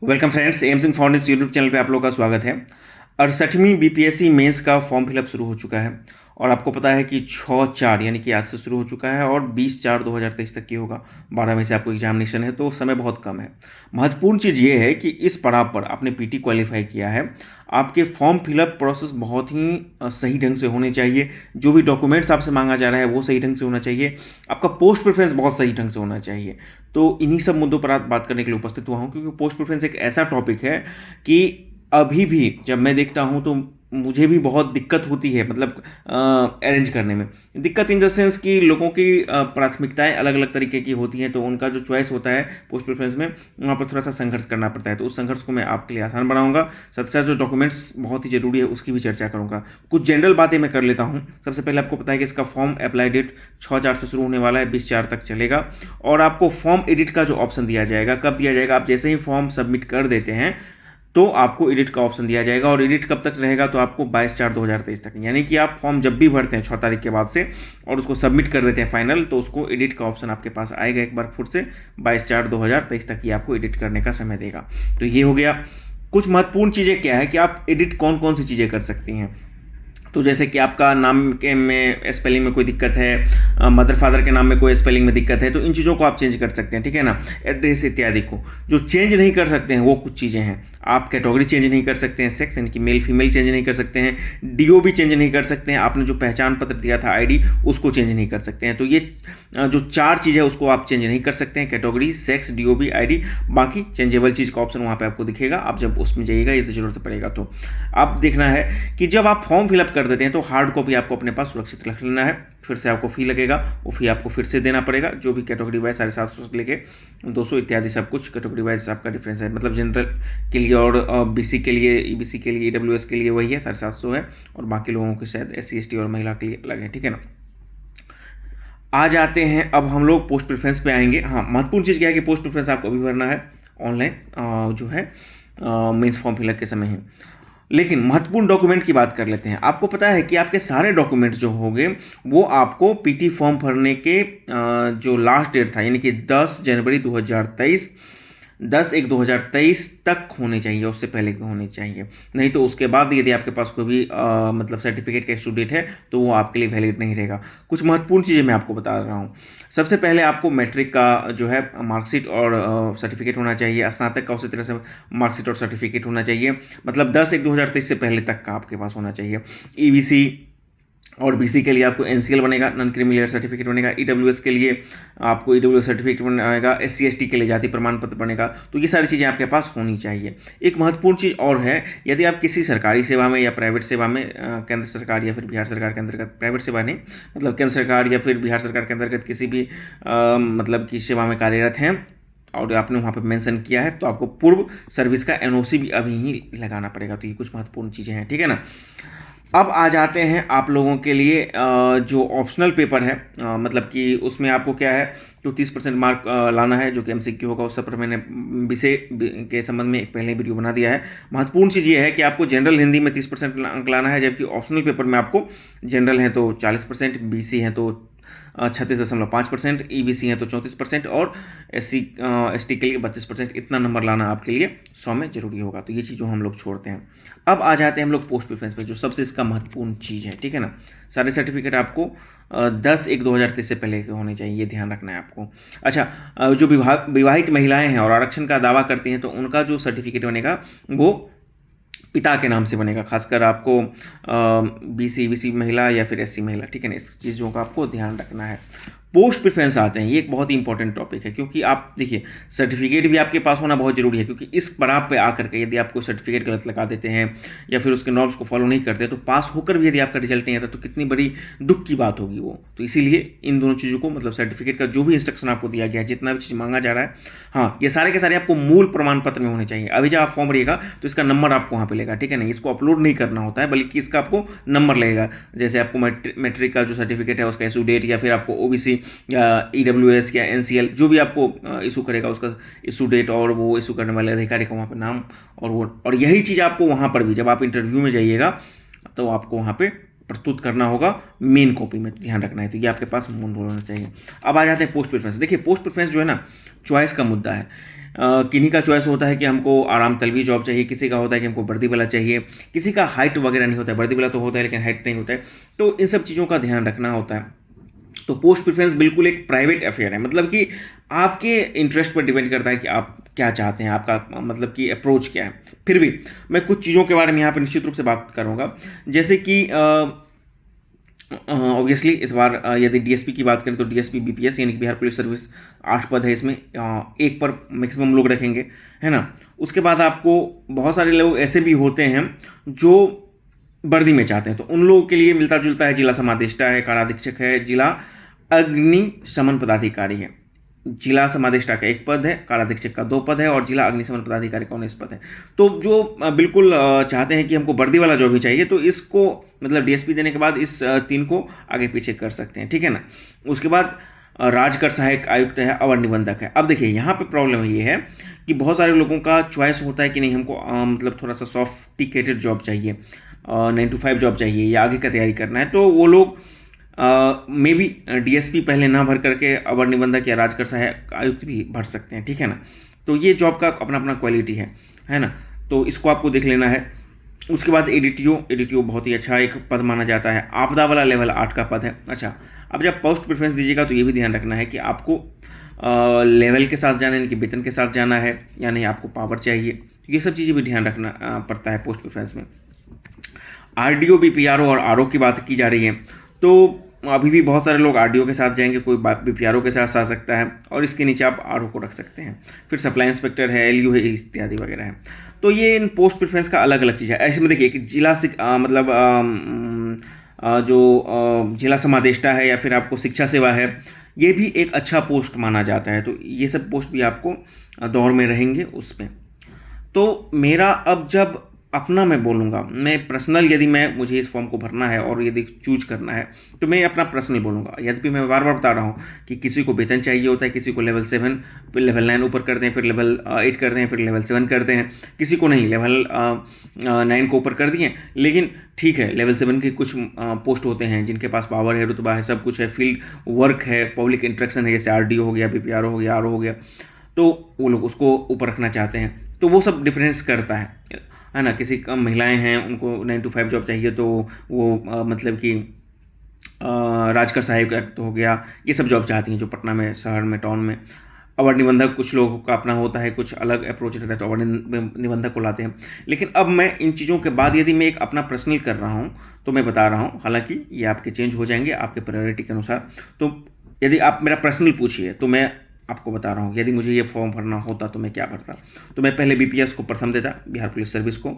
Welcome friends, AIIMS इन foundation YouTube channel पे आप लोगों का स्वागत है। 68वीं बीपीएससी मेंस का फॉर्म फिलअप शुरू हो चुका है और आपको पता है कि 6/4 यानी कि आज से शुरू हो चुका है और 20/4/2023 तक की होगा। 12 में से आपको एग्जामिनेशन है तो समय बहुत कम है। महत्वपूर्ण चीज़ ये है कि इस पड़ाव पर आपने पीटी क्वालिफाई किया है, आपके फॉर्म फिलअप प्रोसेस बहुत ही सही ढंग से होने चाहिए। जो भी डॉक्यूमेंट्स आपसे मांगा जा रहा है वो सही ढंग से होना चाहिए। आपका पोस्ट प्रेफरेंस बहुत सही ढंग से होना चाहिए। तो इन्हीं सब मुद्दों पर आज बात करने के लिए उपस्थित हुआ हूँ, क्योंकि पोस्ट प्रेफरेंस एक ऐसा टॉपिक है कि अभी भी जब मैं देखता हूँ तो मुझे भी बहुत दिक्कत होती है, मतलब अरेंज करने में। दिक्कत इन द सेंस कि लोगों की प्राथमिकताएं अलग अलग तरीके की होती हैं, तो उनका जो चॉइस होता है पोस्ट प्रेफरेंस में, वहाँ पर थोड़ा सा संघर्ष करना पड़ता है। तो उस संघर्ष को मैं आपके लिए आसान बनाऊंगा। साथ ही साथ जो डॉक्यूमेंट्स बहुत ही जरूरी है उसकी भी चर्चा करूंगा। कुछ जनरल बातें मैं कर लेता हूँ। सबसे पहले आपको पता है कि इसका फॉर्म अप्लाई डेट 6/4 से शुरू होने वाला है, 20/4 तक चलेगा। और आपको फॉर्म एडिट का जो ऑप्शन दिया जाएगा, कब दिया जाएगा? आप जैसे ही फॉर्म सबमिट कर देते हैं तो आपको एडिट का ऑप्शन दिया जाएगा। और एडिट कब तक रहेगा? तो आपको 22/4/2023 तक, यानी कि आप फॉर्म जब भी भरते हैं 6 तारीख के बाद से और उसको सबमिट कर देते हैं फाइनल, तो उसको एडिट का ऑप्शन आपके पास आएगा एक बार फिर से। 22/4/2023 तक ही आपको एडिट करने का समय देगा। तो ये हो गया। कुछ महत्वपूर्ण चीज़ें क्या है कि आप एडिट कौन कौन सी चीज़ें कर सकती हैं। तो जैसे कि आपका नाम के में स्पेलिंग में कोई दिक्कत है, मदर फादर के नाम में कोई स्पेलिंग में दिक्कत है, तो इन चीज़ों को आप चेंज कर सकते हैं, ठीक है ना। एड्रेस इत्यादि को जो चेंज नहीं कर सकते हैं वो कुछ चीज़ें हैं। आप कैटेगरी चेंज नहीं कर सकते हैं, सेक्स यानी कि मेल फीमेल चेंज नहीं कर सकते हैं, डीओ भी चेंज नहीं कर सकते हैं, आपने जो पहचान पत्र दिया था आईडी उसको चेंज नहीं कर सकते हैं। तो ये जो 4 चीज़ है उसको आप चेंज नहीं कर सकते हैं, कैटेगरी, सेक्स, डीओबी, आईडी। बाकी चेंजेबल चीज़ का ऑप्शन वहाँ पे आपको दिखेगा, आप जब उसमें जाइएगा यदि जरूरत पड़ेगा तो। आप देखना है कि जब आप फॉर्म फिलअप कर देते हैं तो हार्ड कॉपी आपको अपने पास सुरक्षित रख लेना है। फिर से आपको फ़ी लगेगा, वो फ़ी आपको फिर से देना पड़ेगा। जो भी कैटेगरी वाइज 750 से लेके 200 इत्यादि सब कुछ कैटेगरी वाइज आपका डिफरेंस है। मतलब जनरल के लिए और बीसी के लिए, ईबीसी के लिए, ईडब्ल्यूएस के लिए वही है 750 है, और बाकी लोगों के शायद एससी एसटी और महिला के लिए अलग है, ठीक है ना। आ जाते हैं अब हम लोग पोस्ट प्रेफरेंस पे आएंगे। हाँ, महत्वपूर्ण चीज़ क्या है कि पोस्ट प्रेफरेंस आपको अभी भरना है ऑनलाइन, जो है मेंस फॉर्म फिलअप के समय है। लेकिन महत्वपूर्ण डॉक्यूमेंट की बात कर लेते हैं। आपको पता है कि आपके सारे डॉक्यूमेंट्स जो होंगे वो आपको पीटी फॉर्म भरने के जो लास्ट डेट था, यानी कि 10 जनवरी 2023, 10/1/2023 तक होने चाहिए, उससे पहले के होने चाहिए। नहीं तो उसके बाद यदि आपके पास कोई भी मतलब सर्टिफिकेट का इशू डेट है तो वो आपके लिए वैलिड नहीं रहेगा। कुछ महत्वपूर्ण चीज़ें मैं आपको बता रहा हूँ। सबसे पहले आपको मैट्रिक का जो है मार्कशीट और सर्टिफिकेट होना चाहिए। स्नातक का उसी तरह से मार्कशीट और सर्टिफिकेट होना चाहिए, मतलब 10/1/2023 से पहले तक का आपके पास होना चाहिए। ईबीसी और बीसी के लिए आपको एनसीएल बनेगा, नॉन क्रीमी सर्टिफिकेट बनेगा। ईडब्ल्यूएस के लिए आपको ईडब्ल्यूएस सर्टिफिकेट बनेगा। एससी एसटी के लिए जाति प्रमाण पत्र बनेगा। तो ये सारी चीज़ें आपके पास होनी चाहिए। एक महत्वपूर्ण चीज़ और है, यदि आप किसी सरकारी सेवा में या प्राइवेट सेवा में, केंद्र सरकार या फिर बिहार सरकार के अंतर्गत, प्राइवेट सेवा नहीं मतलब केंद्र सरकार या फिर बिहार सरकार के अंतर्गत किसी भी मतलब की सेवा में कार्यरत हैं और आपने वहाँ पर मेंशन किया है, तो आपको पूर्व सर्विस का एनओसी भी अभी ही लगाना पड़ेगा। तो ये कुछ महत्वपूर्ण चीज़ें हैं, ठीक है ना। अब आ जाते हैं आप लोगों के लिए जो ऑप्शनल पेपर है, मतलब कि उसमें आपको क्या है तो 30% मार्क लाना है, जो कि एमसीक्यू होगा। उस सब पर मैंने विषय के संबंध में एक पहले वीडियो बना दिया है। महत्वपूर्ण चीज़ ये है कि आपको जनरल हिंदी में 30% अंक लाना है, जबकि ऑप्शनल पेपर में आपको जनरल है तो 40%, बीसी है तो 36.5%, ईबीसी है तो 34%, और एससी एसटी के लिए 32%। इतना नंबर लाना आपके लिए 100 में जरूरी होगा। तो ये चीज़ जो हम लोग छोड़ते हैं। अब आ जाते हैं हम लोग पोस्ट प्रेफरेंस पे, जो सबसे इसका महत्वपूर्ण चीज़ है, ठीक है ना। सारे सर्टिफिकेट आपको 10/1/2023 से पहले के होने चाहिए, ये ध्यान रखना है आपको। अच्छा, जो विवाहित महिलाएं हैं और आरक्षण का दावा करती हैं, तो उनका जो सर्टिफिकेट बनेगा वो पिता के नाम से बनेगा। खासकर आपको बीसी महिला या फिर एससी महिला, ठीक है ना, इस चीज़ों का आपको ध्यान रखना है। पोस्ट प्रेफरेंस आते हैं, ये एक बहुत ही इंपॉर्टेंट टॉपिक है, क्योंकि आप देखिए सर्टिफिकेट भी आपके पास होना बहुत जरूरी है। क्योंकि इस पड़ाव पे आकर के यदि आप कोई सर्टिफिकेट गलत लगा देते हैं या फिर उसके नॉर्म्स को फॉलो नहीं करते, तो पास होकर भी यदि आपका रिजल्ट नहीं आता तो कितनी बड़ी दुख की बात होगी वो। तो इसीलिए इन दोनों चीज़ों को, मतलब सर्टिफिकेट का जो भी इंस्ट्रक्शन आपको दिया गया है, जितना भी चीज़ मांगा जा रहा है, हाँ, ये सारे के सारे आपको मूल प्रमाण पत्र में होने चाहिए। अभी जब आप फॉर्म भरिएगा तो इसका नंबर आपको वहाँ पे लेगा, ठीक है ना। इसको अपलोड नहीं करना होता है, बल्कि इसका आपको नंबर लगेगा। जैसे आपको मैट्रिक का जो सर्टिफिकेट है उसका इशू डेट, या फिर आपको ओबीसी या ईडब्ल्यूएस या एनसीएल जो भी आपको इशू करेगा उसका इशू डेट, और वो इशू करने वाले अधिकारी का वहाँ पे नाम, और वो, और यही चीज़ आपको वहाँ पर भी जब आप इंटरव्यू में जाइएगा तो आपको वहाँ पे प्रस्तुत करना होगा मेन कॉपी में, ध्यान रखना है। तो ये आपके पास मूल होना चाहिए। अब आ जाते हैं पोस्ट प्रेफरेंस। देखिए पोस्ट प्रेफरेंस जो है ना, चॉइस का मुद्दा है। किन्हीं का चॉइस होता है कि हमको आराम तलबी जॉब चाहिए, किसी का होता है कि हमको वर्दी वाला चाहिए, किसी का हाइट वगैरह नहीं होता है, वर्दी वाला तो होता है लेकिन हाइट नहीं होता है। तो इन सब चीज़ों का ध्यान रखना होता है। तो पोस्ट प्रेफरेंस बिल्कुल एक प्राइवेट अफेयर है, मतलब कि आपके इंटरेस्ट पर डिपेंड करता है कि आप क्या चाहते हैं, आपका मतलब कि अप्रोच क्या है। फिर भी मैं कुछ चीज़ों के बारे में यहाँ पर निश्चित रूप से बात करूँगा, जैसे कि ऑब्वियसली इस बार यदि डीएसपी की बात करें तो डीएसपी बीपीएस यानी कि बिहार पुलिस सर्विस 8 पद है, इसमें एक पर मैक्सिमम लोग रखेंगे, है ना। उसके बाद आपको बहुत सारे लोग ऐसे भी होते हैं जो वर्दी में चाहते हैं, तो उन लोगों के लिए मिलता जुलता है, जिला समादेष्टा है, काराधीक्षक है, जिला अग्निशमन पदाधिकारी है। जिला समादेष्टा का 1 पद है, काराधीक्षक का 2 पद है और जिला अग्निशमन पदाधिकारी का 19 पद है। तो जो बिल्कुल चाहते हैं कि हमको वर्दी वाला जॉब ही चाहिए, तो इसको मतलब डीएसपी देने के बाद इस 3 को आगे पीछे कर सकते हैं, ठीक है ना। उसके बाद राजकर सहायक आयुक्त है, अवर निबंधक है। अब देखिए यहाँ पे प्रॉब्लम ये है कि बहुत सारे लोगों का चॉइस होता है कि नहीं हमको मतलब थोड़ा सा सॉफ्टिकेटेड जॉब चाहिए, 9 to 5 जॉब चाहिए या आगे का तैयारी करना है, तो वो लोग मे बी डीएसपी पहले ना भर करके अवर निबंधक या राजकर सहायक आयुक्त भी भर सकते हैं, ठीक है ना। तो ये जॉब का अपना अपना क्वालिटी है ना, तो इसको आपको देख लेना है। उसके बाद एडीटीओ बहुत ही अच्छा एक पद माना जाता है, आपदा वाला लेवल 8 का पद है। अच्छा, अब जब पोस्ट प्रेफरेंस दीजिएगा तो ये भी ध्यान रखना है कि आपको लेवल के साथ जाना है, यानी कि वेतन के साथ जाना है, या नहीं आपको पावर चाहिए, ये सब चीज़ें भी ध्यान रखना पड़ता है पोस्ट प्रेफरेंस में। आरडीओ बीपीआरओ और आरओ की बात की जा रही है, तो अभी भी बहुत सारे लोग आरडीओ के साथ जाएंगे, कोई बीपीआरओ के साथ आ सकता है, और इसके नीचे आप आरओ को रख सकते हैं। फिर सप्लाई इंस्पेक्टर है, एलयू है, इत्यादि वगैरह है। तो ये इन पोस्ट प्रेफरेंस का अलग अलग चीज़ है। ऐसे में देखिए कि जिला मतलब जो जिला समादेष्टा है या फिर आपको शिक्षा सेवा है, ये भी एक अच्छा पोस्ट माना जाता है। तो ये सब पोस्ट भी आपको दौर में रहेंगे उसमें। तो मेरा अब जब अपना मैं बोलूँगा, मैं पर्सनल, यदि मुझे इस फॉर्म को भरना है और यदि चूज करना है तो मैं अपना पर्सनल बोलूँगा। यद्यपि मैं बार बार बता रहा हूँ कि किसी को वेतन चाहिए होता है, किसी को लेवल 7 फिर लेवल 9 ऊपर करते हैं, फिर लेवल 8 करते हैं, फिर लेवल 7 करते हैं, किसी को नहीं लेवल 9 को ऊपर कर दिए। लेकिन ठीक है, लेवल 7 के कुछ पोस्ट होते हैं जिनके पास पावर है, रुतबा है, सब कुछ है, फील्ड वर्क है, पब्लिक इंट्रैक्शन है, जैसे आरडीओ हो गया, बीपीआरओ हो गया, आरओ हो गया, तो वो लोग उसको ऊपर रखना चाहते हैं। तो वो सब डिफरेंस करता है ना। किसी कम महिलाएं हैं, उनको 9 to 5 जॉब चाहिए, तो वो मतलब कि राजकर सहायक तो हो गया, ये सब जॉब चाहती हैं जो पटना में, शहर में, टाउन में। अवर निबंधक कुछ लोगों का अपना होता है, कुछ अलग अप्रोच रहता है, तो अवर निबंधक को लाते हैं। लेकिन अब मैं इन चीज़ों के बाद यदि मैं एक अपना पर्सनल कर रहा हूँ तो मैं बता रहा हूँ, हालांकि ये आपके चेंज हो जाएंगे आपके प्रायोरिटी के अनुसार। तो यदि आप मेरा पर्सनल पूछिए तो मैं आपको बता रहा हूँ, यदि मुझे ये फॉर्म भरना होता तो मैं क्या भरता। तो मैं पहले बीपीएस को प्रथम देता, बिहार पुलिस सर्विस को,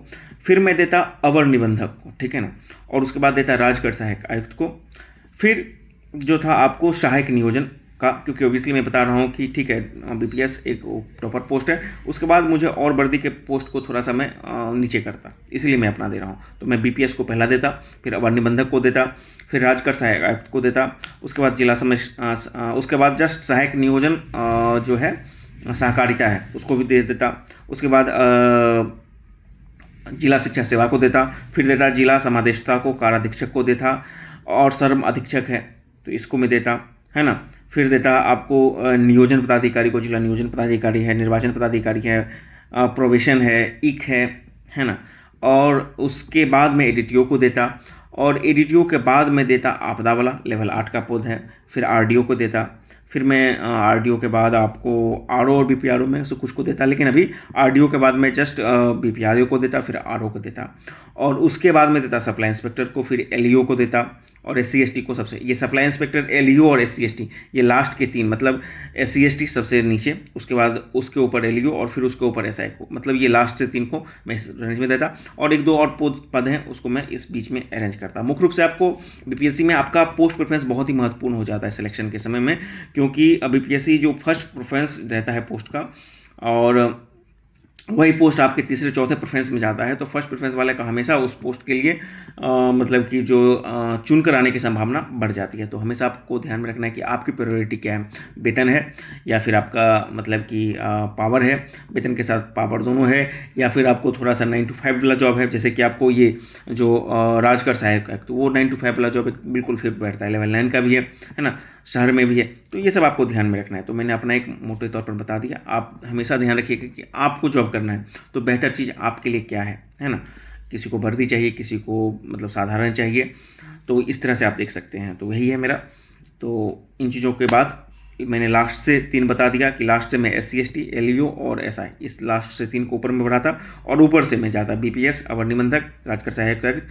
फिर मैं देता अवर निबंधक को, ठीक है ना, और उसके बाद देता राजगढ़ सहायक आयुक्त को, फिर जो था आपको सहायक नियोजन का, क्योंकि ऑब्वियसली मैं बता रहा हूँ कि ठीक है बीपीएस एक प्रॉपर पोस्ट है। उसके बाद मुझे और वर्दी के पोस्ट को थोड़ा सा मैं नीचे करता, इसलिए मैं अपना दे रहा हूँ। तो मैं बीपीएस को पहला देता, फिर अवर निबंधक को देता, फिर राजकर सहायक आयुक्त को देता, उसके बाद जिला उसके बाद जस्ट सहायक नियोजन जो है सहकारिता है उसको भी दे देता, उसके बाद जिला शिक्षा सेवा को देता, फिर देता जिला समादेष्टा को, काराधीक्षक को देता, और श्रम अधीक्षक है तो इसको मैं देता, है ना। फिर देता आपको नियोजन पदाधिकारी को, जिला नियोजन पदाधिकारी है, निर्वाचन पदाधिकारी है, प्रोविशन है, इक है ना। और उसके बाद में एडीटीओ को देता, और एडीटीओ के बाद में देता आपदा वाला लेवल 8 का पद है, फिर आरडीओ को देता, फिर मैं आरडीओ के बाद आपको आरओ और बीपीआरओ में से कुछ को देता, लेकिन अभी आरडीओ के बाद मैं जस्ट बीपीआरओ को देता, फिर आरओ को देता, और उसके बाद में देता सप्लाई इंस्पेक्टर को, फिर एलईओ को देता, और एससी एसटी को सबसे, ये सप्लाई इंस्पेक्टर, एलईओ और एससी एसटी, ये लास्ट के 3, मतलब एससी एसटी सबसे नीचे, उसके बाद उसके ऊपर एलईओ, और फिर उसके ऊपर एसआई को, मतलब ये लास्ट से 3 को मैं इस रेंज में देता, और 1-2 और पद हैं उसको मैं इस बीच में अरेंज करता। मुख्य रूप से आपको बीपीएससी में आपका पोस्ट प्रेफरेंस बहुत ही महत्वपूर्ण हो जाता है सिलेक्शन के समय में, क्योंकि बीपीएससी जो फर्स्ट प्रेफरेंस रहता है पोस्ट का, और वही पोस्ट आपके तीसरे चौथे प्रेफरेंस में जाता है, तो फर्स्ट प्रेफरेंस वाले का हमेशा उस पोस्ट के लिए मतलब कि जो चुनकर आने की संभावना बढ़ जाती है। तो हमेशा आपको ध्यान में रखना है कि आपकी प्रायोरिटी क्या है, वेतन है या फिर आपका मतलब कि पावर है, वेतन के साथ पावर दोनों है, या फिर आपको थोड़ा सा 9 to 5 वाला जॉब है। जैसे कि आपको ये जो राजकर सहायक है, तो वो 9 to 5 वाला जॉब एक बिल्कुल फिट बैठता है, लेवल 9 का भी है ना, शहर में भी है। तो ये सब आपको ध्यान में रखना है। तो मैंने अपना एक मोटे तौर पर बता दिया। आप हमेशा ध्यान रखिएगा कि आपको जॉब करना है तो बेहतर चीज़ आपके लिए क्या है ना। किसी को वर्दी चाहिए, किसी को मतलब साधारण चाहिए, तो इस तरह से आप देख सकते हैं। तो वही है मेरा। तो इन चीज़ों के बाद मैंने लास्ट से 3 बता दिया कि लास्ट से मैं SC ST LEO और SI, इस लास्ट से 3 को ऊपर में बढ़ाता, और ऊपर से मैं जाता BPS अवर निबंधक, राजकर सहायक आयुक्त,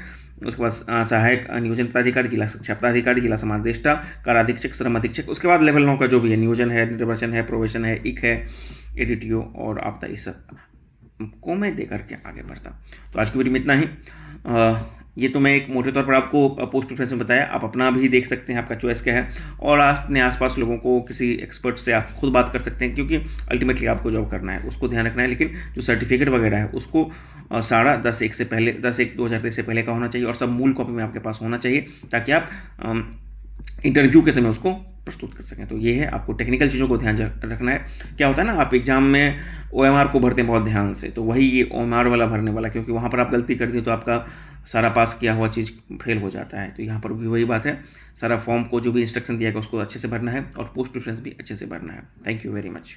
उसके बाद सहायक नियोजन पदाधिकारी, जिला शिक्षा पदाधिकारी, जिला समादेष्टा, कर अधीक्षक, श्रम अधीक्षक, उसके बाद लेवल 9 का जो भी है, नियोजन है, निर्वाचन है, प्रोवेशन है, इक है, ADTO और आपदा, इस सब को मैं दे करके आगे बढ़ता। तो आज की वीडियो में इतना ही। ये तो मैं एक मोटे तौर पर आपको पोस्ट प्रेफरेंस में बताया, आप अपना भी देख सकते हैं आपका चॉइस क्या है, और अपने आसपास लोगों को, किसी एक्सपर्ट से आप खुद बात कर सकते हैं, क्योंकि अल्टीमेटली आपको जॉब करना है, उसको ध्यान रखना है। लेकिन जो सर्टिफिकेट वगैरह है उसको 10:30 से पहले, 10/1/2023 से पहले का होना चाहिए, और सब मूल कॉपी में आपके पास होना चाहिए, ताकि आप इंटरव्यू के समय उसको प्रस्तुत कर सकें। तो ये है, आपको टेक्निकल चीज़ों को ध्यान रखना है। क्या होता है ना, आप एग्जाम में OMR को भरते हैं बहुत ध्यान से, तो वही ये OMR वाला भरने वाला, क्योंकि वहाँ पर आप गलती कर दी तो आपका सारा पास किया हुआ चीज़ फेल हो जाता है। तो यहाँ पर भी वही बात है, सारा फॉर्म को जो भी इंस्ट्रक्शन दिया गया उसको अच्छे से भरना है, और पोस्ट प्रेफरेंस भी अच्छे से भरना है। Thank you very much.